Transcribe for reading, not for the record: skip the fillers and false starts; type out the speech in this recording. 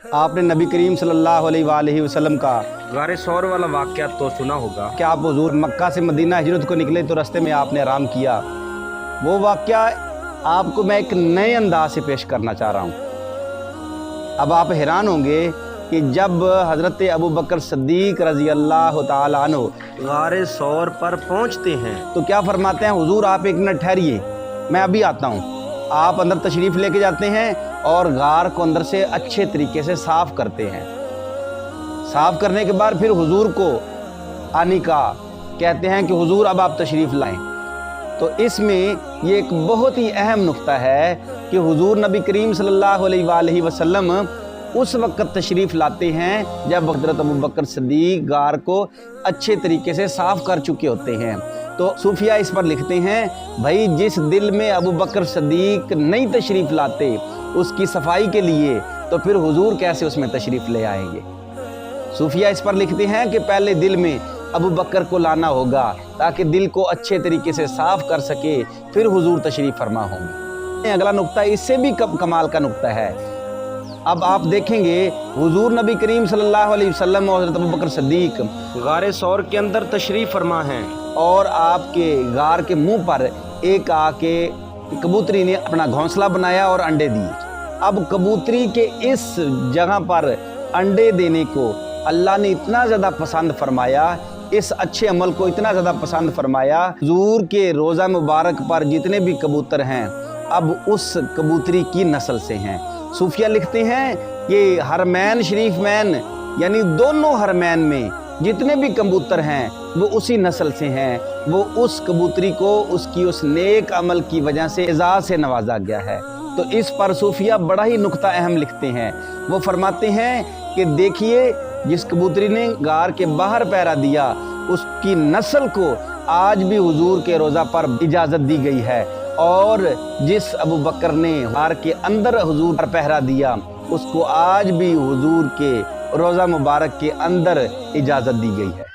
आपने नबी करीम सल्लल्लाहु अलैहि वसल्लम का गारे सौर वाला वाक़या तो सुना होगा। क्या आप हुजूर मक्का से मदीना हिजरत को निकले तो रास्ते में आपने आराम किया, वो वाक़या आपको मैं एक नए अंदाज से पेश करना चाह रहा हूँ। अब आप हैरान होंगे कि जब हज़रत अबू बकर सिद्दीक़ रज़ी अल्लाह तआला अन्हु गारे सौर पर पहुँचते हैं तो क्या फरमाते हैं, हुजूर आप एक मिनट ठहरिए, मैं अभी आता हूँ। आप अंदर तशरीफ़ लेके जाते हैं और गार को अंदर से अच्छे तरीके से साफ़ करते हैं। साफ़ करने के बाद फिर हुजूर को आने का कहते हैं कि हुजूर अब आप तशरीफ़ लाएं। तो इसमें ये एक बहुत ही अहम नुक्ता है कि हुजूर नबी करीम सल्लल्लाहु अलैहि वसल्लम उस वक्त तशरीफ़ लाते हैं जब हज़रत अबू बकर सिद्दीक़ गार को अच्छे तरीके से साफ़ कर चुके होते हैं। तो सूफिया इस पर लिखते हैं, भाई जिस दिल में अबू बकर सिद्दीक़ नई तशरीफ़ लाते उसकी सफाई के लिए, तो फिर हुजूर कैसे उसमें तशरीफ़ ले आएंगे। सूफिया इस पर लिखते हैं कि पहले दिल में अबू बकर को लाना होगा ताकि दिल को अच्छे तरीके से साफ़ कर सके, फिर हुजूर तशरीफ़ फरमा होंगे। अगला नुक्ता इससे भी कमाल का नुक्ता है। अब आप देखेंगे हुजूर नबी करीम सल्लल्लाहु अलैहि वसल्लम और हज़रत अबू बकर सिद्दीक़ गारे सौर के अंदर तशरीफ़ फरमा हैं और आपके गार के मुंह पर एक आके कबूतरी ने अपना घोंसला बनाया और अंडे दिए। अब कबूतरी के इस जगह पर अंडे देने को अल्लाह ने इतना ज़्यादा पसंद फरमाया, इस अच्छे अमल को इतना ज़्यादा पसंद फरमाया, हुजूर के रोज़ा मुबारक पर जितने भी कबूतर हैं अब उस कबूतरी की नस्ल से हैं। सूफिया लिखते हैं कि हरमैन शरीफ मैन यानी दोनों हरमैन में जितने भी कबूतर हैं वो उसी नस्ल से हैं। वो उस कबूतरी को उसकी उस नेक अमल की वजह से एजाज़ से नवाजा गया है। तो इस पर सूफिया बड़ा ही नुक्ता अहम लिखते हैं। वो फरमाते हैं कि देखिए जिस कबूतरी ने गार के बाहर पहरा दिया उसकी नस्ल को आज भी हुजूर के रोज़ा पर इजाज़त दी गई है, और जिस अबू बकर ने गार के अंदर हुजूर पर पहरा दिया उसको आज भी हुजूर के रोज़ा मुबारक के अंदर इजाज़त दी गई है।